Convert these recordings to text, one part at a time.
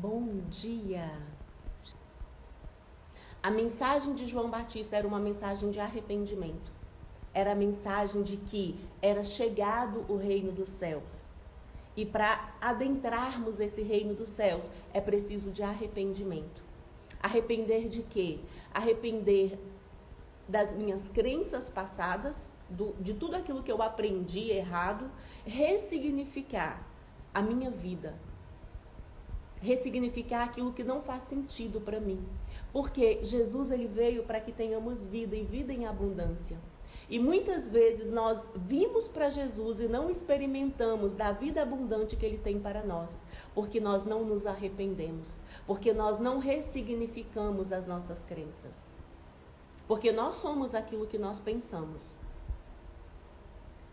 Bom dia! A mensagem de João Batista era uma mensagem de arrependimento. Era a mensagem de que era chegado o reino dos céus. E para adentrarmos esse reino dos céus, é preciso de arrependimento. Arrepender de quê? Arrepender das minhas crenças passadas, de tudo aquilo que eu aprendi errado, ressignificar a minha vida. Ressignificar aquilo que não faz sentido para mim. Porque Jesus ele veio para que tenhamos vida e vida em abundância. E muitas vezes nós vimos para Jesus e não experimentamos da vida abundante que Ele tem para nós, porque nós não nos arrependemos, porque nós não ressignificamos as nossas crenças, porque nós somos aquilo que nós pensamos.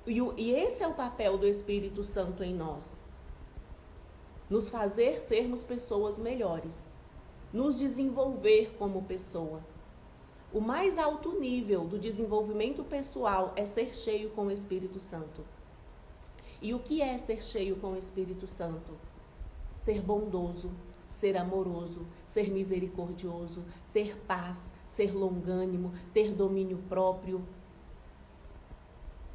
E esse é o papel do Espírito Santo em nós, nos fazer sermos pessoas melhores, nos desenvolver como pessoa. O mais alto nível do desenvolvimento pessoal é ser cheio com o Espírito Santo. E o que é ser cheio com o Espírito Santo? Ser bondoso, ser amoroso, ser misericordioso, ter paz, ser longânimo, ter domínio próprio.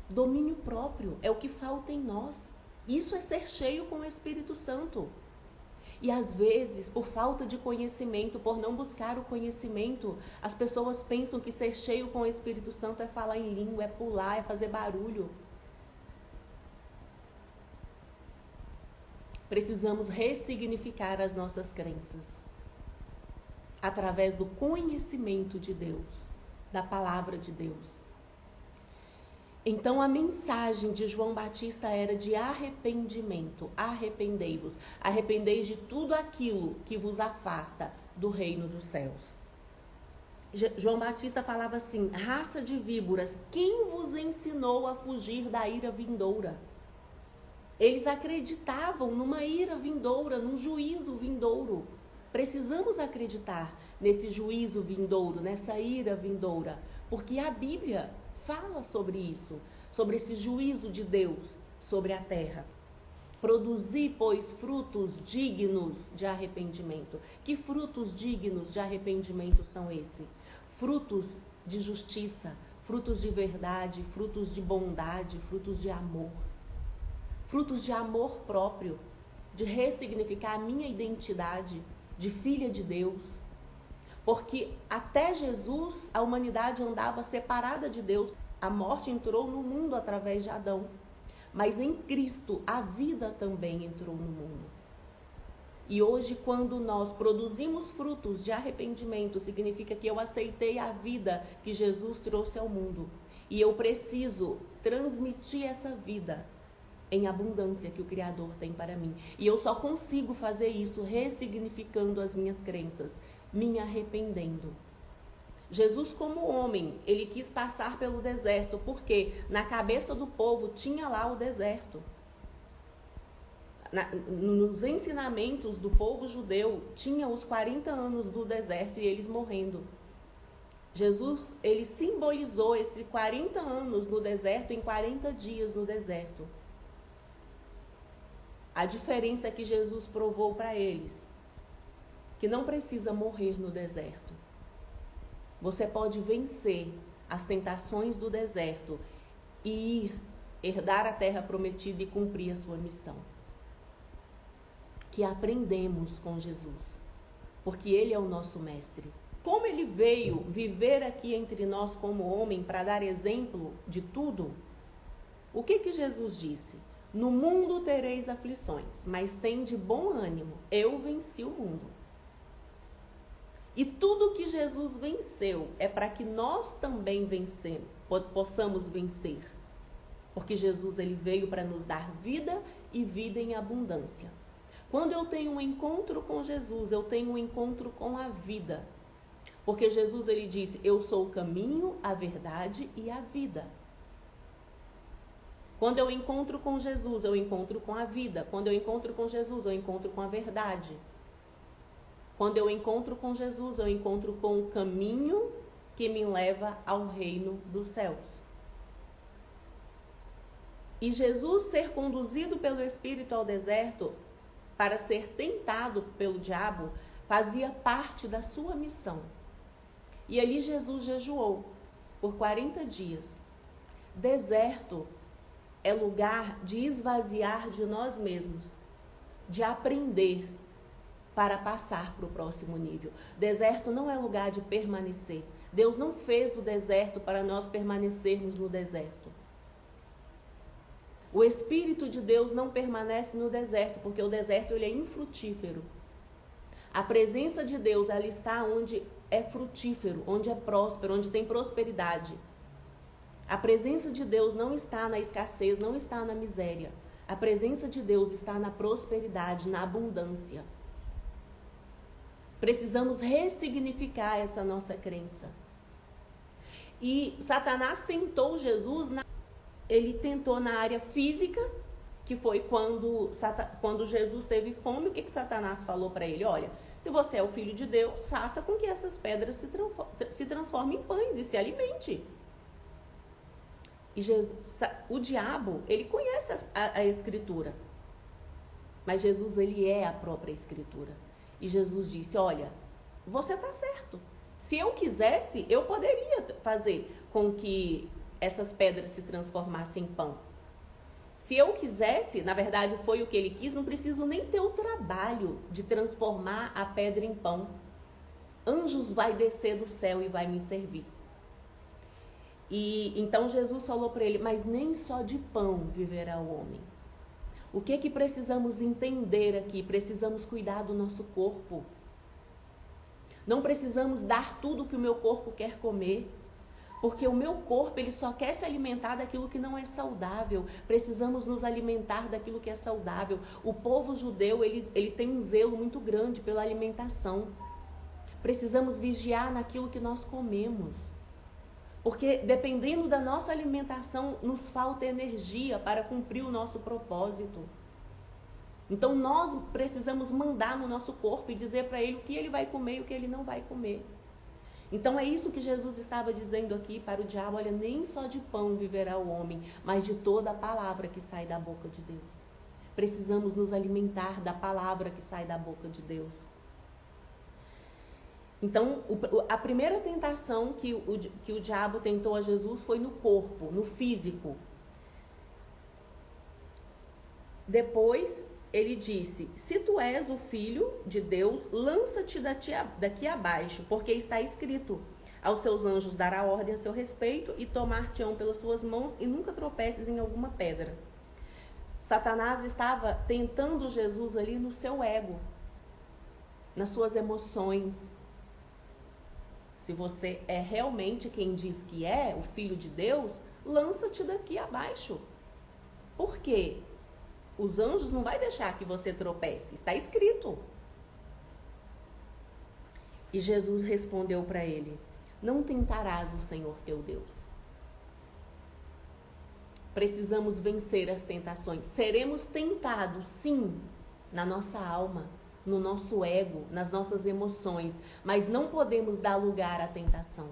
Domínio próprio é o que falta em nós. Isso é ser cheio com o Espírito Santo. E às vezes, por falta de conhecimento, por não buscar o conhecimento, as pessoas pensam que ser cheio com o Espírito Santo é falar em língua, é pular, é fazer barulho. Precisamos ressignificar as nossas crenças através do conhecimento de Deus, da palavra de Deus. Então a mensagem de João Batista era de arrependimento. Arrependei-vos. Arrependeis de tudo aquilo que vos afasta do reino dos céus. João Batista falava assim: raça de víboras, quem vos ensinou a fugir da ira vindoura? Eles acreditavam numa ira vindoura, num juízo vindouro. Precisamos acreditar nesse juízo vindouro, nessa ira vindoura, porque a Bíblia fala sobre isso, sobre esse juízo de Deus sobre a terra. Produzi, pois, frutos dignos de arrependimento. Que frutos dignos de arrependimento são esses? Frutos de justiça, frutos de verdade, frutos de bondade, frutos de amor. Frutos de amor próprio, de ressignificar a minha identidade de filha de Deus. Porque até Jesus, a humanidade andava separada de Deus. A morte entrou no mundo através de Adão. Mas em Cristo, a vida também entrou no mundo. E hoje, quando nós produzimos frutos de arrependimento, significa que eu aceitei a vida que Jesus trouxe ao mundo. E eu preciso transmitir essa vida em abundância que o Criador tem para mim. E eu só consigo fazer isso ressignificando as minhas crenças, me arrependendo. Jesus, como homem, ele quis passar pelo deserto, porque na cabeça do povo tinha lá o deserto. Nos ensinamentos do povo judeu, tinha os 40 anos do deserto e eles morrendo. Jesus, ele simbolizou esses 40 anos no deserto em 40 dias no deserto. A diferença é que Jesus provou para eles que não precisa morrer no deserto. Você pode vencer as tentações do deserto e ir herdar a terra prometida e cumprir a sua missão. Que aprendemos com Jesus, porque Ele é o nosso mestre. Como Ele veio viver aqui entre nós como homem para dar exemplo de tudo, o que Jesus disse? No mundo tereis aflições, mas tende bom ânimo, eu venci o mundo. E tudo que Jesus venceu é para que nós também possamos vencer. Porque Jesus ele veio para nos dar vida e vida em abundância. Quando eu tenho um encontro com Jesus, eu tenho um encontro com a vida. Porque Jesus ele disse, eu sou o caminho, a verdade e a vida. Quando eu encontro com Jesus, eu encontro com a vida. Quando eu encontro com Jesus, eu encontro com a verdade. Quando eu encontro com Jesus, eu encontro com o caminho que me leva ao reino dos céus. E Jesus ser conduzido pelo Espírito ao deserto para ser tentado pelo diabo fazia parte da sua missão. E ali Jesus jejuou por 40 dias. Deserto é lugar de esvaziar de nós mesmos, de aprender para passar para o próximo nível. Deserto não é lugar de permanecer. Deus não fez o deserto para nós permanecermos no deserto. O Espírito de Deus não permanece no deserto, porque o deserto ele é infrutífero. A presença de Deus, ela está onde é frutífero, onde é próspero, onde tem prosperidade. A presença de Deus não está na escassez, não está na miséria. A presença de Deus está na prosperidade, na abundância. Precisamos ressignificar essa nossa crença. E Satanás tentou Jesus, ele tentou na área física, que foi quando Jesus teve fome. O que Satanás falou para ele? Olha, se você é o Filho de Deus, faça com que essas pedras se transformem em pães e se alimente. E o diabo, ele conhece a Escritura. Mas Jesus, ele é a própria Escritura. E Jesus disse, olha, você está certo. Se eu quisesse, eu poderia fazer com que essas pedras se transformassem em pão. Se eu quisesse, na verdade foi o que ele quis, não preciso nem ter o trabalho de transformar a pedra em pão. Anjos vai descer do céu e vai me servir. E então Jesus falou para ele, mas nem só de pão viverá o homem. O que precisamos entender aqui? Precisamos cuidar do nosso corpo. Não precisamos dar tudo que o meu corpo quer comer. Porque o meu corpo, ele só quer se alimentar daquilo que não é saudável. Precisamos nos alimentar daquilo que é saudável. O povo judeu, ele tem um zelo muito grande pela alimentação. Precisamos vigiar naquilo que nós comemos. Porque dependendo da nossa alimentação, nos falta energia para cumprir o nosso propósito. Então nós precisamos mandar no nosso corpo e dizer para ele o que ele vai comer e o que ele não vai comer. Então é isso que Jesus estava dizendo aqui para o diabo, olha, nem só de pão viverá o homem, mas de toda a palavra que sai da boca de Deus. Precisamos nos alimentar da palavra que sai da boca de Deus. Então, a primeira tentação que o diabo tentou a Jesus foi no corpo, no físico. Depois, ele disse, se tu és o filho de Deus, lança-te daqui abaixo, porque está escrito, aos seus anjos dará ordem a seu respeito e tomar-te-ão pelas suas mãos e nunca tropeces em alguma pedra. Satanás estava tentando Jesus ali no seu ego, nas suas emoções. Se você é realmente quem diz que é, o filho de Deus, lança-te daqui abaixo. Por quê? Os anjos não vai deixar que você tropece, está escrito. E Jesus respondeu para ele, não tentarás o Senhor teu Deus. Precisamos vencer as tentações. Seremos tentados, sim, na nossa alma, no nosso ego, nas nossas emoções, mas não podemos dar lugar à tentação.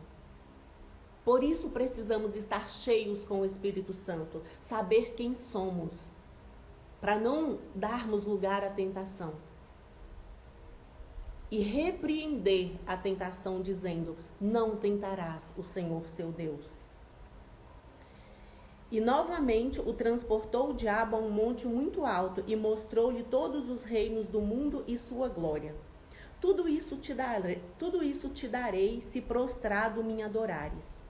Por isso precisamos estar cheios com o Espírito Santo, saber quem somos, para não darmos lugar à tentação. E repreender a tentação dizendo, não tentarás o Senhor seu Deus. E novamente o transportou o diabo a um monte muito alto e mostrou-lhe todos os reinos do mundo e sua glória. Tudo isso te darei se prostrado me adorares.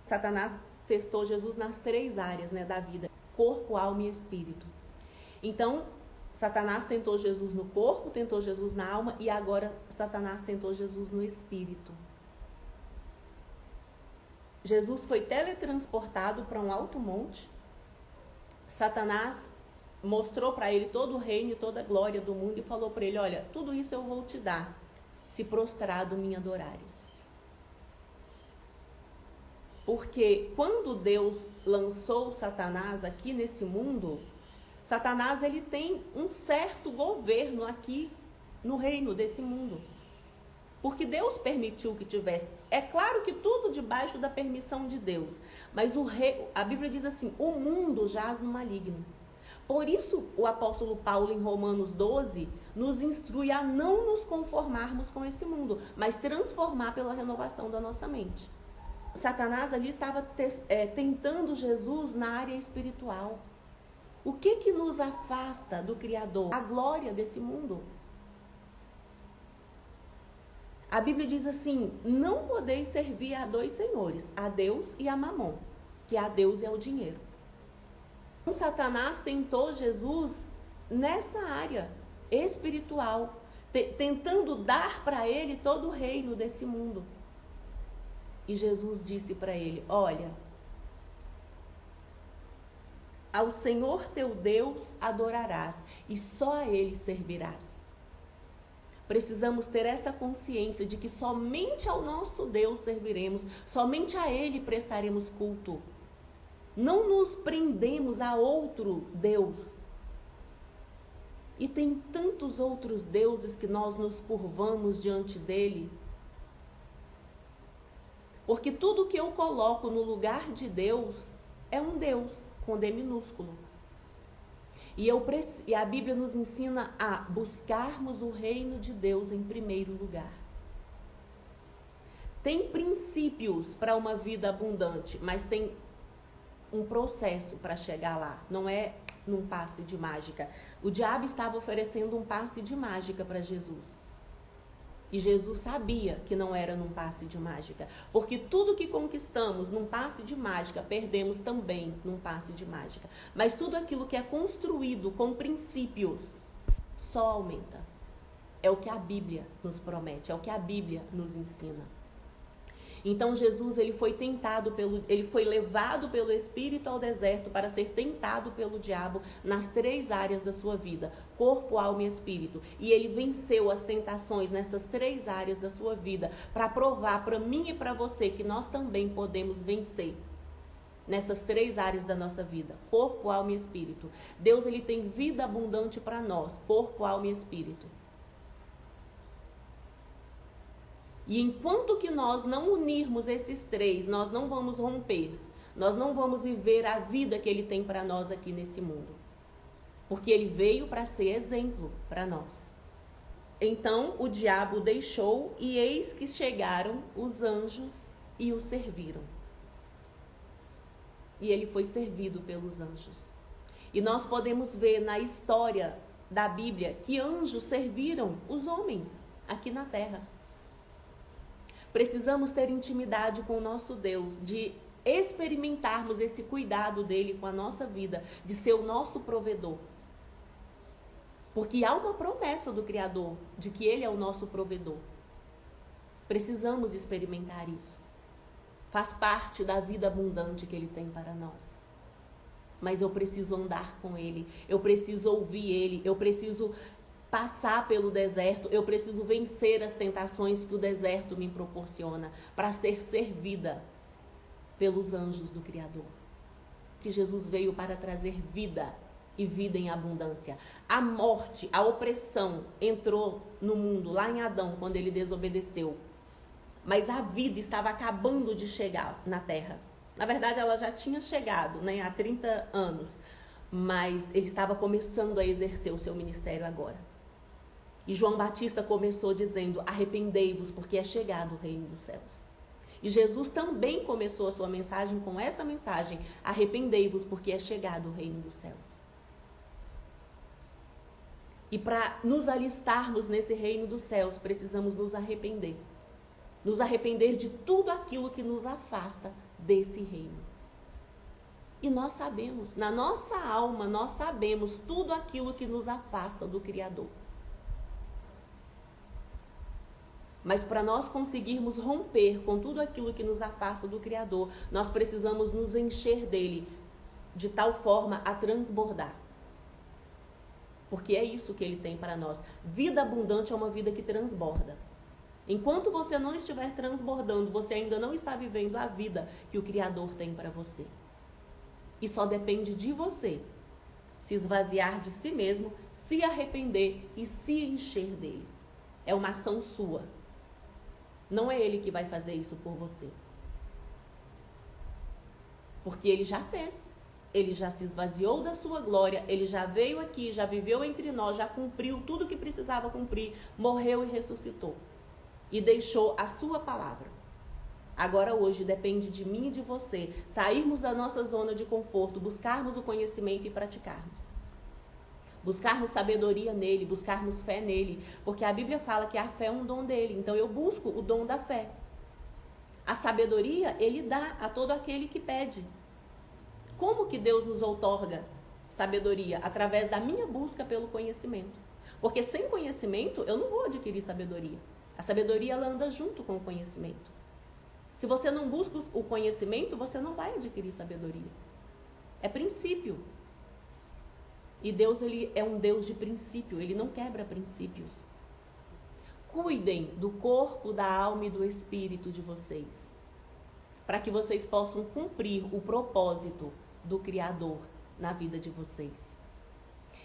Satanás testou Jesus nas 3 áreas, da vida, corpo, alma e espírito. Então, Satanás tentou Jesus no corpo, tentou Jesus na alma e agora Satanás tentou Jesus no espírito. Jesus foi teletransportado para um alto monte. Satanás mostrou para ele todo o reino e toda a glória do mundo e falou para ele, olha, tudo isso eu vou te dar, se prostrado me adorares. Porque quando Deus lançou Satanás aqui nesse mundo, Satanás ele tem um certo governo aqui no reino desse mundo. Porque Deus permitiu que tivesse. É claro que tudo debaixo da permissão de Deus. Mas a Bíblia diz assim, o mundo jaz no maligno. Por isso, o apóstolo Paulo, em Romanos 12, nos instrui a não nos conformarmos com esse mundo, mas transformar pela renovação da nossa mente. Satanás ali estava tentando Jesus na área espiritual. O que nos afasta do Criador? A glória desse mundo. A Bíblia diz assim: não podeis servir a dois senhores, a Deus e a Mamon, que a Deus é o dinheiro. Satanás tentou Jesus nessa área espiritual, tentando dar para ele todo o reino desse mundo. E Jesus disse para ele: olha, ao Senhor teu Deus adorarás e só a Ele servirás. Precisamos ter essa consciência de que somente ao nosso Deus serviremos, somente a Ele prestaremos culto. Não nos prendemos a outro Deus. E tem tantos outros deuses que nós nos curvamos diante dele. Porque tudo que eu coloco no lugar de Deus é um Deus com D minúsculo. E a Bíblia nos ensina a buscarmos o reino de Deus em primeiro lugar. Tem princípios para uma vida abundante, mas tem um processo para chegar lá. Não é num passe de mágica. O diabo estava oferecendo um passe de mágica para Jesus. E Jesus sabia que não era num passe de mágica. Porque tudo que conquistamos num passe de mágica, perdemos também num passe de mágica. Mas tudo aquilo que é construído com princípios, só aumenta. É o que a Bíblia nos promete, é o que a Bíblia nos ensina. Então Jesus, ele foi levado pelo Espírito ao deserto para ser tentado pelo diabo nas 3 áreas da sua vida: corpo, alma e espírito. E ele venceu as tentações nessas 3 áreas da sua vida para provar para mim e para você que nós também podemos vencer nessas 3 áreas da nossa vida: corpo, alma e espírito. Deus, ele tem vida abundante para nós: corpo, alma e espírito. E enquanto que nós não unirmos esses 3, nós não vamos romper. Nós não vamos viver a vida que ele tem para nós aqui nesse mundo. Porque ele veio para ser exemplo para nós. Então o diabo deixou e eis que chegaram os anjos e o serviram. E ele foi servido pelos anjos. E nós podemos ver na história da Bíblia que anjos serviram os homens aqui na terra. Precisamos ter intimidade com o nosso Deus, de experimentarmos esse cuidado dele com a nossa vida, de ser o nosso provedor. Porque há uma promessa do Criador de que ele é o nosso provedor. Precisamos experimentar isso. Faz parte da vida abundante que ele tem para nós. Mas eu preciso andar com ele, eu preciso ouvir ele, eu preciso passar pelo deserto, eu preciso vencer as tentações que o deserto me proporciona para ser servida pelos anjos do Criador. Que Jesus veio para trazer vida e vida em abundância. A morte, a opressão entrou no mundo lá em Adão quando ele desobedeceu. Mas a vida estava acabando de chegar na terra. Na verdade, ela já tinha chegado, né, há 30 anos. Mas ele estava começando a exercer o seu ministério agora. E João Batista começou dizendo: arrependei-vos, porque é chegado o reino dos céus. E Jesus também começou a sua mensagem com essa mensagem: arrependei-vos, porque é chegado o reino dos céus. E para nos alistarmos nesse reino dos céus, precisamos nos arrepender. Nos arrepender de tudo aquilo que nos afasta desse reino. E nós sabemos, na nossa alma, nós sabemos tudo aquilo que nos afasta do Criador. Mas para nós conseguirmos romper com tudo aquilo que nos afasta do Criador, nós precisamos nos encher dele de tal forma a transbordar. Porque é isso que ele tem para nós. Vida abundante é uma vida que transborda. Enquanto você não estiver transbordando, você ainda não está vivendo a vida que o Criador tem para você. E só depende de você se esvaziar de si mesmo, se arrepender e se encher dele. É uma ação sua. Não é ele que vai fazer isso por você. Porque ele já fez. Ele já se esvaziou da sua glória, ele já veio aqui, já viveu entre nós, já cumpriu tudo o que precisava cumprir, morreu e ressuscitou. E deixou a sua palavra. Agora hoje depende de mim e de você sairmos da nossa zona de conforto, buscarmos o conhecimento e praticarmos. Buscarmos sabedoria nele, buscarmos fé nele, porque a Bíblia fala que a fé é um dom dele, então eu busco o dom da fé. A sabedoria ele dá a todo aquele que pede. Como que Deus nos outorga sabedoria? Através da minha busca pelo conhecimento. Porque sem conhecimento eu não vou adquirir sabedoria. A sabedoria ela anda junto com o conhecimento. Se você não busca o conhecimento, você não vai adquirir sabedoria. É princípio. E Deus ele é um Deus de princípio, ele não quebra princípios. Cuidem do corpo, da alma e do espírito de vocês, para que vocês possam cumprir o propósito do Criador na vida de vocês.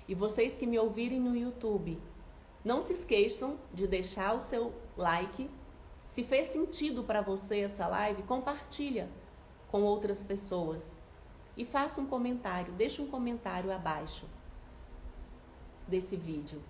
E vocês que me ouvirem no YouTube, não se esqueçam de deixar o seu like. Se fez sentido para você essa live, compartilha com outras pessoas. E faça um comentário, deixa um comentário abaixo desse vídeo.